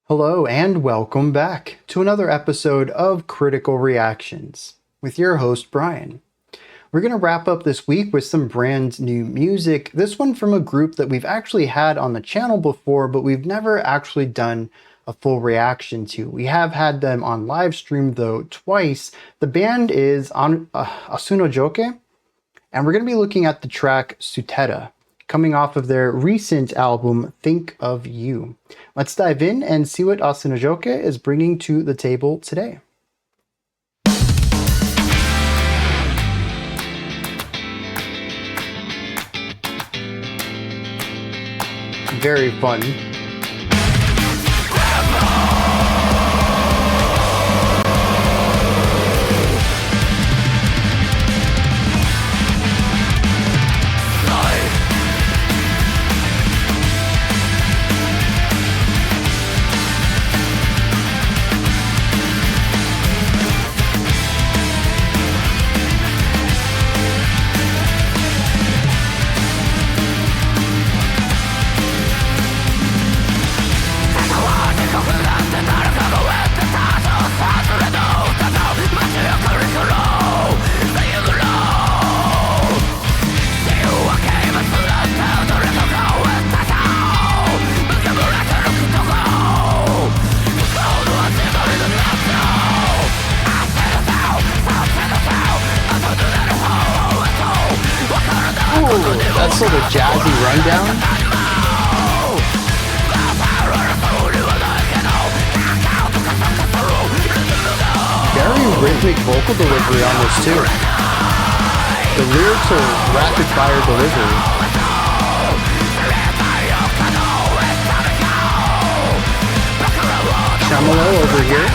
Hello and welcome back to another episode of Critical Reactions with your host Bryan. We're going to wrap up this week with some brand new music, this one from a group that we've actually had on the channel before, but we've never actually done a full reaction to. We have had them on live stream though twice. The band is Asunojokei, and we're going to be looking at the track Suteta, coming off of their recent album, Think of You. Let's dive in and see what Asunojokei is bringing to the table today. Very fun. That sort of jazzy rundown. Very rhythmic vocal delivery on this too. The lyrics are rapid fire delivery. Tremolo over here.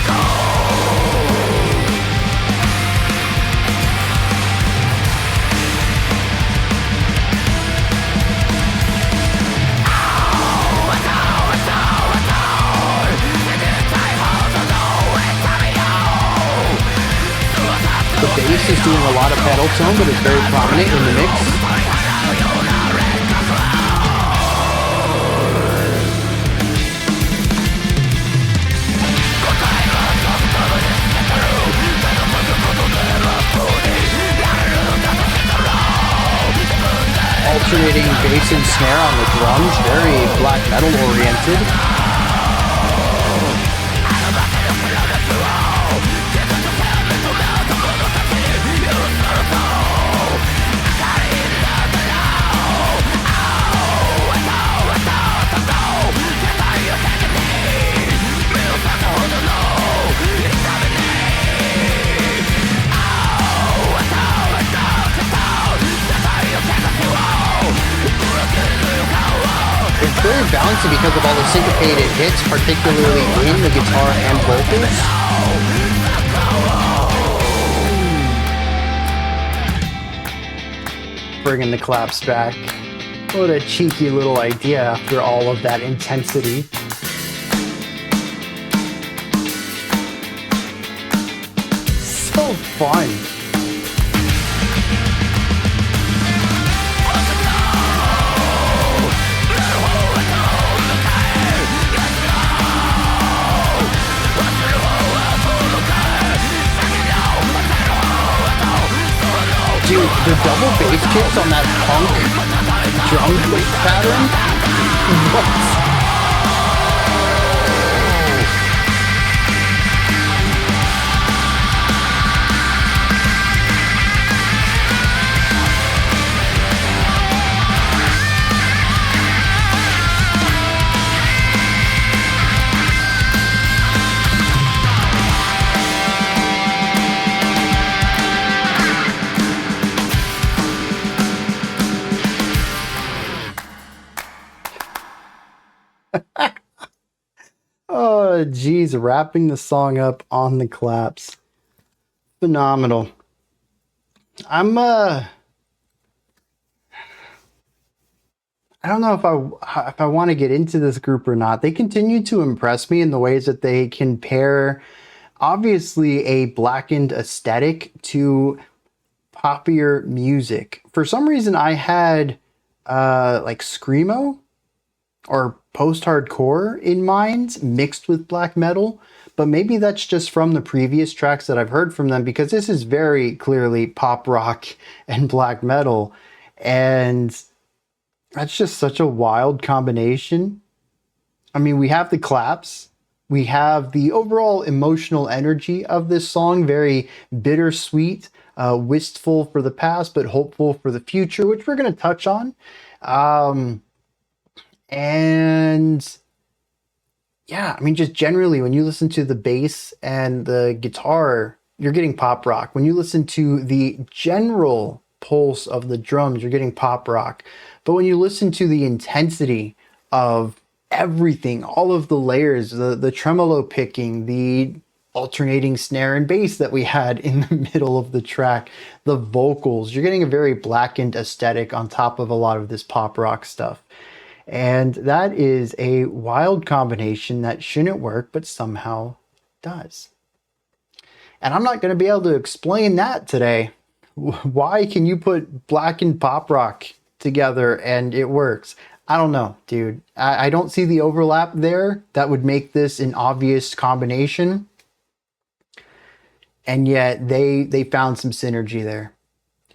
The bass is doing a lot of pedal tone, but it's very prominent in the mix. Alternating bass and snare on the drums, very black metal oriented. It's very bouncy because of all the syncopated hits, particularly in the guitar and vocals. Bringing the claps back. What a cheeky little idea after all of that intensity. So fun. Dude, the double bass kicks on that punk drum pattern? What? Oh, geez, wrapping the song up on the claps. Phenomenal. I don't know if I want to get into this group or not. They continue to impress me in the ways that they can pair, obviously, a Blackened aesthetic to poppier music. For some reason, I had like Screamo or post-hardcore in mind, mixed with black metal. But maybe that's just from the previous tracks that I've heard from them, because this is very clearly pop rock and black metal. And that's just such a wild combination. I mean, we have the claps, we have the overall emotional energy of this song, very bittersweet, wistful for the past, but hopeful for the future, which we're going to touch on. And yeah, I mean, just generally, when you listen to the bass and the guitar, you're getting pop rock. When you listen to the general pulse of the drums, you're getting pop rock. But when you listen to the intensity of everything, all of the layers, the tremolo picking, the alternating snare and bass that we had in the middle of the track, the vocals, you're getting a very Blackened aesthetic on top of a lot of this pop rock stuff. And that is a wild combination that shouldn't work, but somehow does. And I'm not going to be able to explain that today. Why can you put Blackened pop rock together and it works? I don't know, dude. I don't see the overlap there that would make this an obvious combination. And yet they found some synergy there.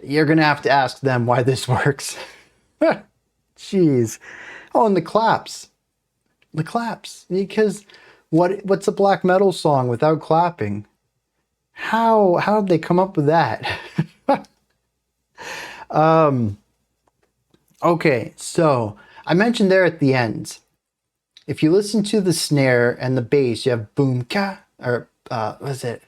You're going to have to ask them why this works. Jeez. Oh, and the claps. The claps. Because what's a black metal song without clapping? How did they come up with that? Okay, so I mentioned there at the end, if you listen to the snare and the bass, you have boom ka, or what is it?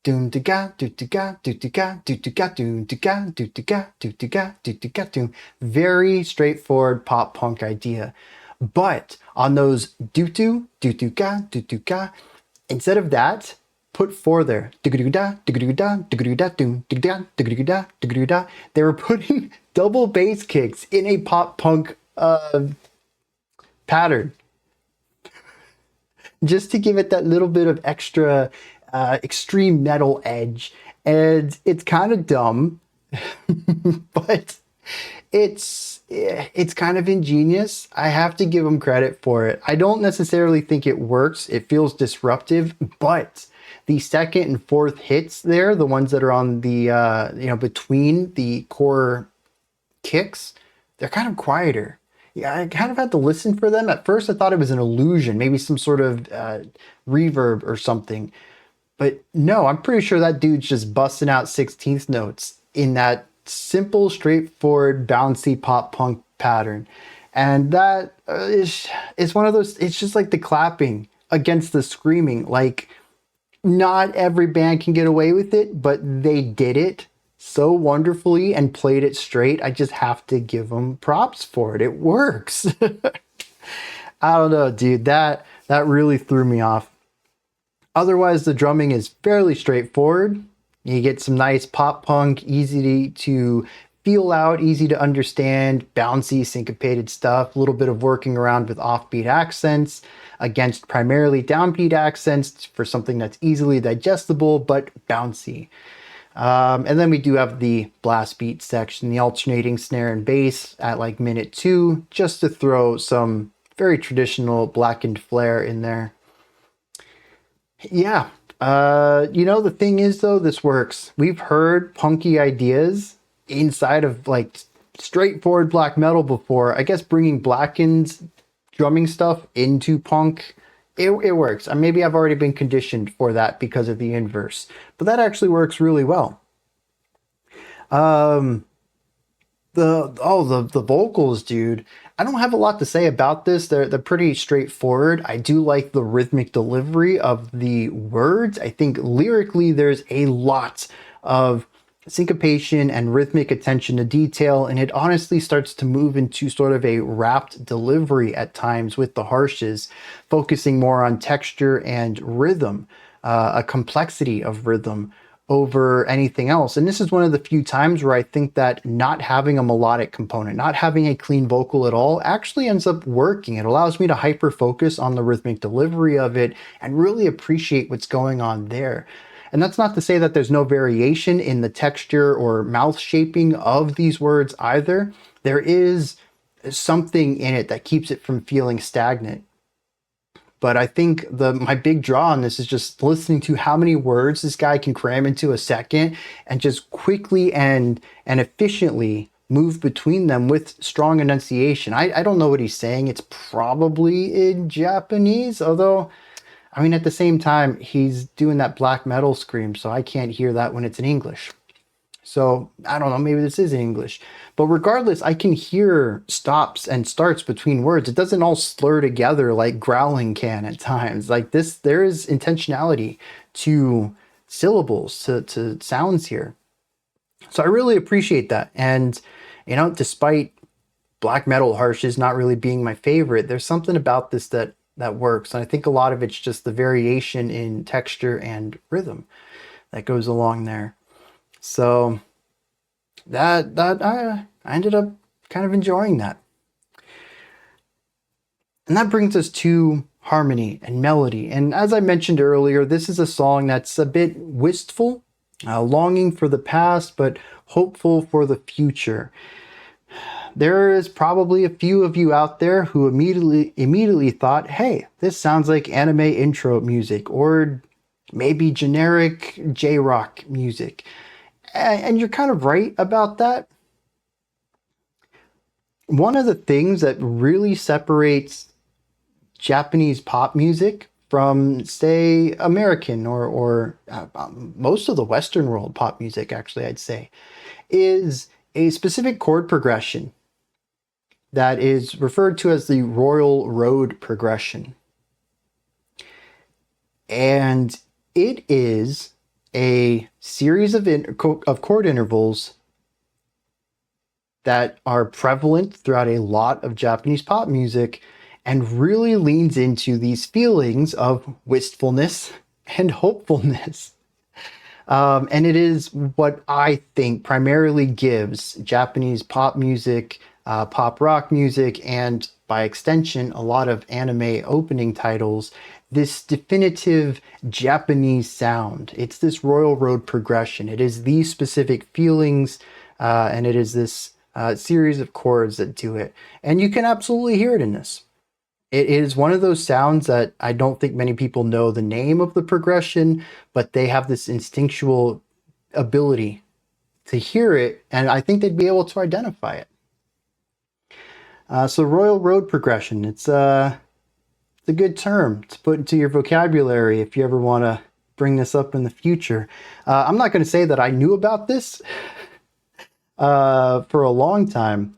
Doom da ga, do da ga, do da ga, do da ga, doom da ga, do da ga, do da ga, do da ga, doom. Very straightforward pop punk idea. But on those do do ga, do ga, instead of that, put four there. They were putting double bass kicks in a pop punk pattern, just to give it that little bit of extra extreme metal edge. And it's kind of dumb, but it's kind of ingenious. I have to give them credit for it. I don't necessarily think it works. It feels disruptive, but the second and fourth hits there, the ones that are on the between the core kicks, they're kind of quieter. Yeah, I kind of had to listen for them. At first I thought it was an illusion, maybe some sort of reverb or something. But no, I'm pretty sure that dude's just busting out 16th notes in that simple, straightforward, bouncy pop punk pattern. And that is one of those, it's just like the clapping against the screaming. Like, not every band can get away with it, but they did it so wonderfully and played it straight. I just have to give them props for it. It works. I don't know, dude. That really threw me off. Otherwise, the drumming is fairly straightforward. You get some nice pop punk, easy to feel out, easy to understand, bouncy, syncopated stuff. A little bit of working around with offbeat accents against primarily downbeat accents for something that's easily digestible but bouncy. And then we do have the blast beat section, the alternating snare and bass at like minute 2, just to throw some very traditional Blackened flair in there. Yeah, the thing is though, this works. We've heard punky ideas inside of like straightforward black metal before. I guess bringing Blackened's drumming stuff into punk, it works. Maybe I've already been conditioned for that because of the inverse, but that actually works really well. The vocals, dude. I don't have a lot to say about this. They're pretty straightforward. I do like the rhythmic delivery of the words. I think lyrically there's a lot of syncopation and rhythmic attention to detail, and it honestly starts to move into sort of a rapped delivery at times with the harshes, focusing more on texture and rhythm, a complexity of rhythm over anything else. And this is one of the few times where I think that not having a melodic component, not having a clean vocal at all, actually ends up working. It allows me to hyper focus on the rhythmic delivery of it and really appreciate what's going on there. And that's not to say that there's no variation in the texture or mouth shaping of these words either. There is something in it that keeps it from feeling stagnant. But I think my big draw on this is just listening to how many words this guy can cram into a second and just quickly and efficiently move between them with strong enunciation. I don't know what he's saying. It's probably in Japanese, although, I mean, at the same time, he's doing that black metal scream, so I can't hear that when it's in English. So I don't know, maybe this is in English. But regardless, I can hear stops and starts between words. It doesn't all slur together like growling can at times. Like this, there is intentionality to syllables, to sounds here. So I really appreciate that. And, you know, despite black metal harshes not really being my favorite, there's something about this that works. And I think a lot of it's just the variation in texture and rhythm that goes along there. So that I ended up kind of enjoying that. And that brings us to harmony and melody. And as I mentioned earlier, this is a song that's a bit wistful, longing for the past, but hopeful for the future. There is probably a few of you out there who immediately thought, hey, this sounds like anime intro music, or maybe generic J-rock music. And you're kind of right about that. One of the things that really separates Japanese pop music from, say, American or most of the Western world pop music, actually, I'd say, is a specific chord progression that is referred to as the Royal Road progression. And it is a series of chord intervals that are prevalent throughout a lot of Japanese pop music and really leans into these feelings of wistfulness and hopefulness. And it is what I think primarily gives Japanese pop music, pop rock music, and by extension, a lot of anime opening titles, this definitive Japanese sound. It's this Royal Road progression. It is these specific feelings, and it is this series of chords that do it. And you can absolutely hear it in this. It is one of those sounds that I don't think many people know the name of the progression, but they have this instinctual ability to hear it, and I think they'd be able to identify it. So Royal Road progression, it's a good term to put into your vocabulary if you ever want to bring this up in the future. I'm not going to say that I knew about this for a long time.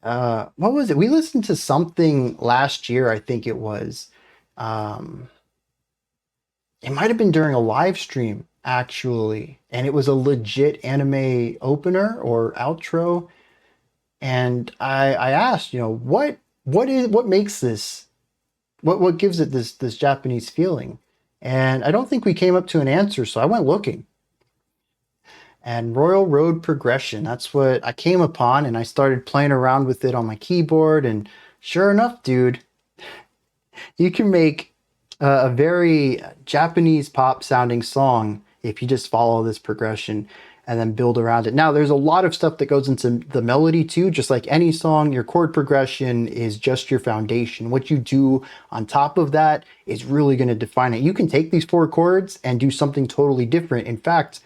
What was it? We listened to something last year, I think it was. It might have been during a live stream, actually. And it was a legit anime opener or outro. And I asked, you know, what makes this? What gives it this Japanese feeling? And I don't think we came up to an answer, so I went looking. And Royal Road progression, that's what I came upon, and I started playing around with it on my keyboard, and sure enough, dude, you can make a very Japanese pop sounding song if you just follow this progression and then build around it. Now, there's a lot of stuff that goes into the melody too. Just like any song, your chord progression is just your foundation. What you do on top of that is really going to define it. You can take these 4 chords and do something totally different. In fact,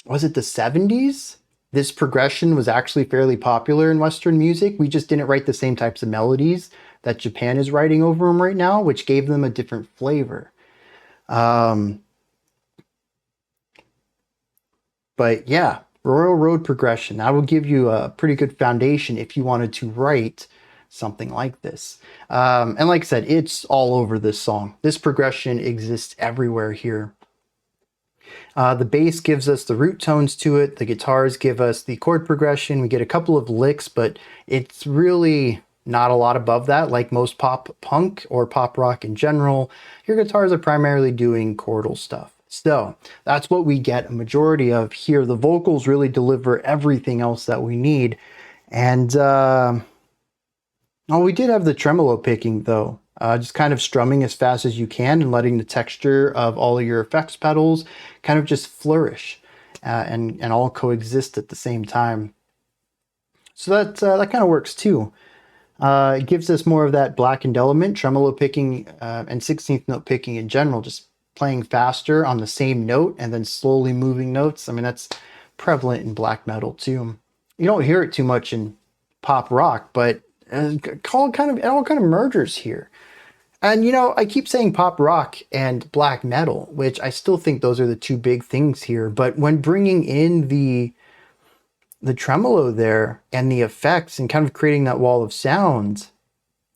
was it the 70s? This progression was actually fairly popular in Western music. We just didn't write the same types of melodies that Japan is writing over them right now, which gave them a different flavor. But yeah, Royal Road progression, that will give you a pretty good foundation if you wanted to write something like this. And like I said, it's all over this song. This progression exists everywhere here. The bass gives us the root tones to it. The guitars give us the chord progression. We get a couple of licks, but it's really not a lot above that. Like most pop punk or pop rock in general, your guitars are primarily doing chordal stuff. So that's what we get a majority of here. The vocals really deliver everything else that we need. And we did have the tremolo picking though. Just kind of strumming as fast as you can and letting the texture of all of your effects pedals kind of just flourish and all coexist at the same time. So that kind of works too. It gives us more of that blackened element, tremolo picking, and 16th note picking in general, just playing faster on the same note and then slowly moving notes. I mean, that's prevalent in black metal too. You don't hear it too much in pop rock, but it all kind of mergers here. And I keep saying pop rock and black metal, which I still think those are the two big things here. But when bringing in the tremolo there and the effects and kind of creating that wall of sound,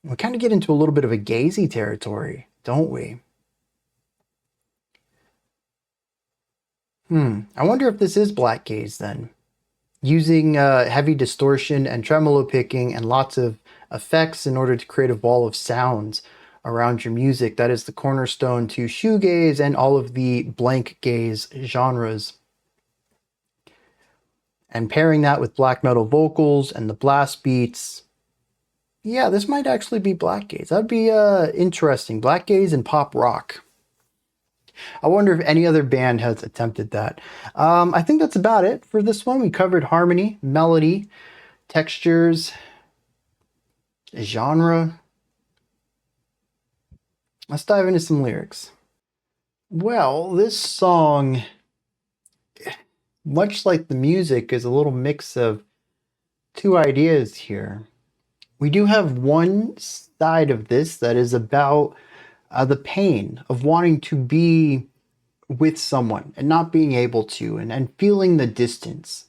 we kind of get into a little bit of a gazy territory, don't we? I wonder if this is blackgaze then. Using heavy distortion and tremolo picking and lots of effects in order to create a wall of sound around your music. That is the cornerstone to shoegaze and all of the blank gaze genres. And pairing that with black metal vocals and the blast beats, yeah, this might actually be blackgaze. That'd be interesting. Blackgaze and pop rock. I wonder if any other band has attempted that. I think that's about it for this one. We covered harmony, melody, textures, genre. Let's dive into some lyrics. Well, this song, much like the music, is a little mix of two ideas here. We do have one side of this that is about the pain of wanting to be with someone and not being able to, and feeling the distance.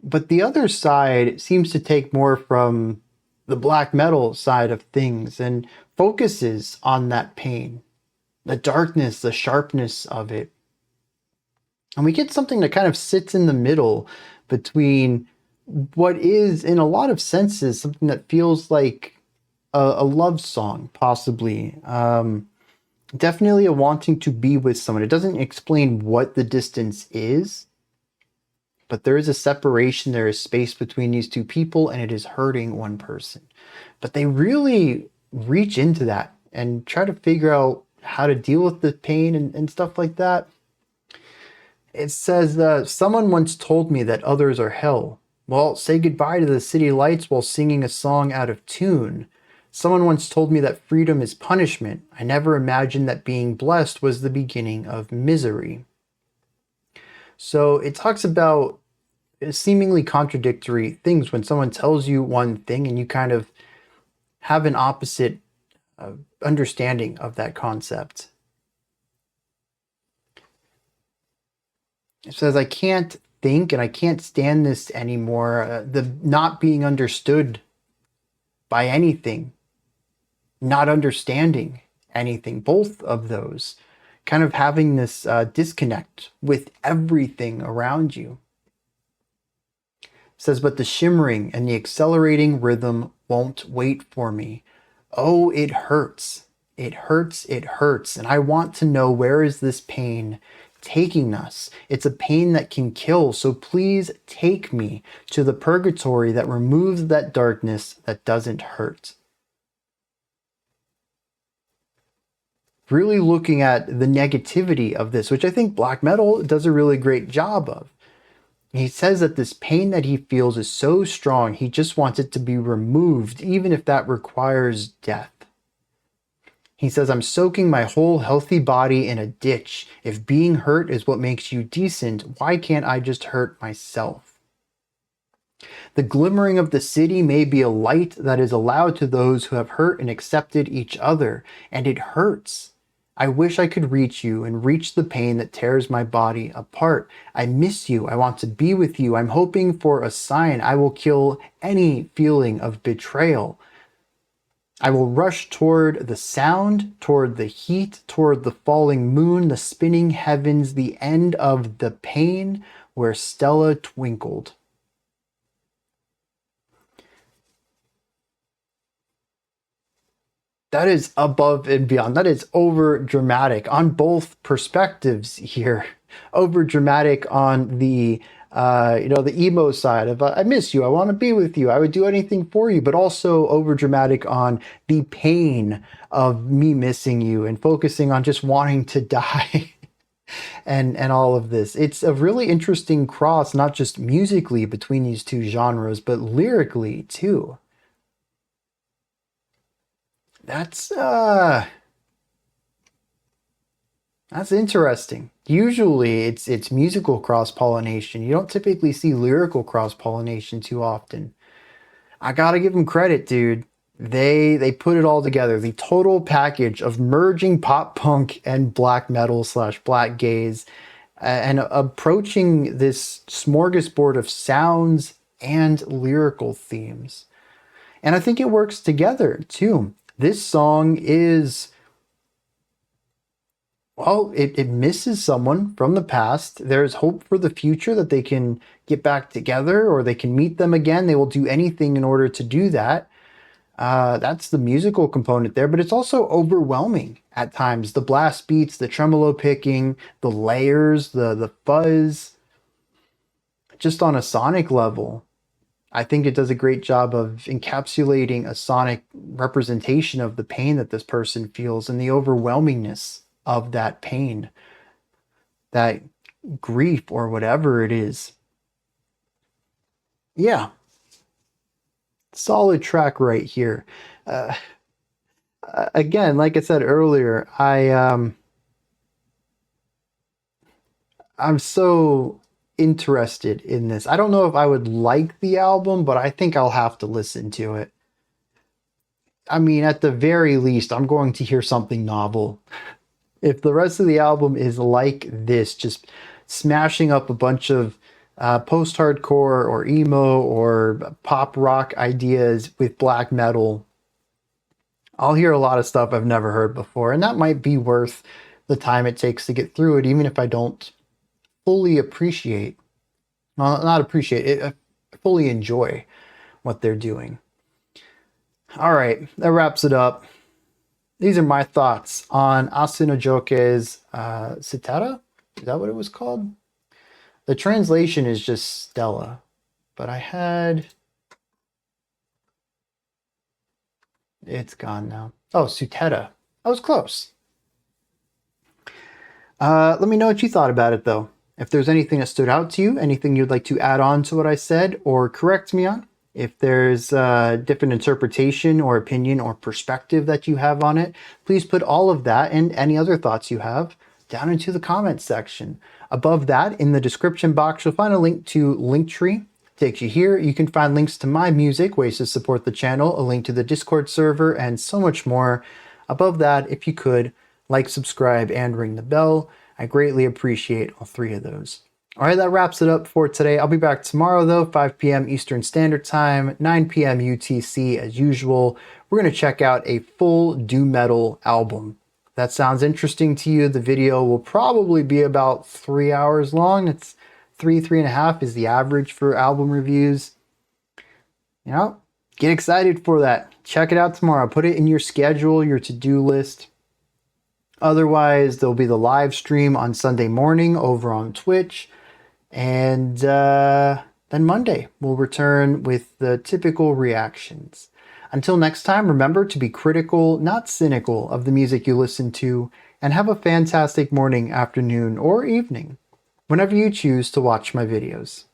But the other side seems to take more from the black metal side of things and focuses on that pain, the darkness, the sharpness of it. And we get something that kind of sits in the middle between what is, in a lot of senses, something that feels like a love song, possibly. Definitely a wanting to be with someone. It doesn't explain what the distance is, but there is a separation, there is space between these two people, and it is hurting one person. But they really reach into that and try to figure out how to deal with the pain and stuff like that. It says, someone once told me that others are hell. Well, say goodbye to the city lights while singing a song out of tune. Someone once told me that freedom is punishment. I never imagined that being blessed was the beginning of misery. So it talks about seemingly contradictory things when someone tells you one thing and you kind of have an opposite understanding of that concept. It says, I can't think and I can't stand this anymore. The not being understood by anything, not understanding anything, both of those, kind of having this disconnect with everything around you. It says, but the shimmering and the accelerating rhythm won't wait for me. Oh, it hurts. It hurts. It hurts. And I want to know, where is this pain taking us? It's a pain that can kill. So please take me to the purgatory that removes that darkness that doesn't hurt. Really looking at the negativity of this, which I think black metal does a really great job of. He says that this pain that he feels is so strong, he just wants it to be removed, even if that requires death. He says, I'm soaking my whole healthy body in a ditch. If being hurt is what makes you decent, why can't I just hurt myself? The glimmering of the city may be a light that is allowed to those who have hurt and accepted each other, and it hurts. I wish I could reach you and reach the pain that tears my body apart. I miss you. I want to be with you. I'm hoping for a sign. I will kill any feeling of betrayal. I will rush toward the sound, toward the heat, toward the falling moon, the spinning heavens, the end of the pain where Stella twinkled. That is above and beyond. That is over dramatic on both perspectives here. Over dramatic on the the emo side of I miss you, I want to be with you, I would do anything for you, but also over dramatic on the pain of me missing you and focusing on just wanting to die. and all of this. It's a really interesting cross, not just musically between these two genres, but lyrically too. That's that's interesting. Usually it's musical cross-pollination. You don't typically see lyrical cross-pollination too often. I gotta give them credit, dude. They put it all together. The total package of merging pop punk and black metal slash black gaze and approaching this smorgasbord of sounds and lyrical themes. And I think it works together too. This song is, well, it misses someone from the past. There's hope for the future that they can get back together or they can meet them again. They will do anything in order to do that. That's the musical component there, but it's also overwhelming at times. The blast beats, the tremolo picking, the layers, the fuzz, just on a sonic level. I think it does a great job of encapsulating a sonic representation of the pain that this person feels and the overwhelmingness of that pain, that grief, or whatever it is. Yeah, solid track right here. Again, like I said earlier, I'm so interested in this. I don't know if I would like the album, but I think I'll have to listen to it. I mean, at the very least, I'm going to hear something novel. If the rest of the album is like this, just smashing up a bunch of post-hardcore or emo or pop rock ideas with black metal, I'll hear a lot of stuff I've never heard before, and that might be worth the time it takes to get through it, even if I don't fully appreciate, well, not appreciate it, fully enjoy what they're doing. All right, that wraps it up. These are my thoughts on Asunojokei's Citata. Is that what it was called? The translation is just Stella, but I had... It's gone now. Oh, Suteta. I was close. Let me know what you thought about it, though. If there's anything that stood out to you, anything you'd like to add on to what I said or correct me on, if there's a different interpretation or opinion or perspective that you have on it, please put all of that and any other thoughts you have down into the comments section. Above that, in the description box, you'll find a link to Linktree. Takes you here. You can find links to my music, ways to support the channel, a link to the Discord server, and so much more. Above that, if you could, like, subscribe, and ring the bell. I greatly appreciate all three of those. All right, that wraps it up for today. I'll be back tomorrow, though, 5 p.m. Eastern Standard Time, 9 p.m. UTC as usual. We're going to check out a full doom metal album. If that sounds interesting to you, the video will probably be about 3 hours long. It's 3.5 is the average for album reviews. You know, get excited for that. Check it out tomorrow. Put it in your schedule, your to-do list. Otherwise, there'll be the live stream on Sunday morning over on Twitch. And then Monday, we'll return with the typical reactions. Until next time, remember to be critical, not cynical, of the music you listen to, and have a fantastic morning, afternoon, or evening, whenever you choose to watch my videos.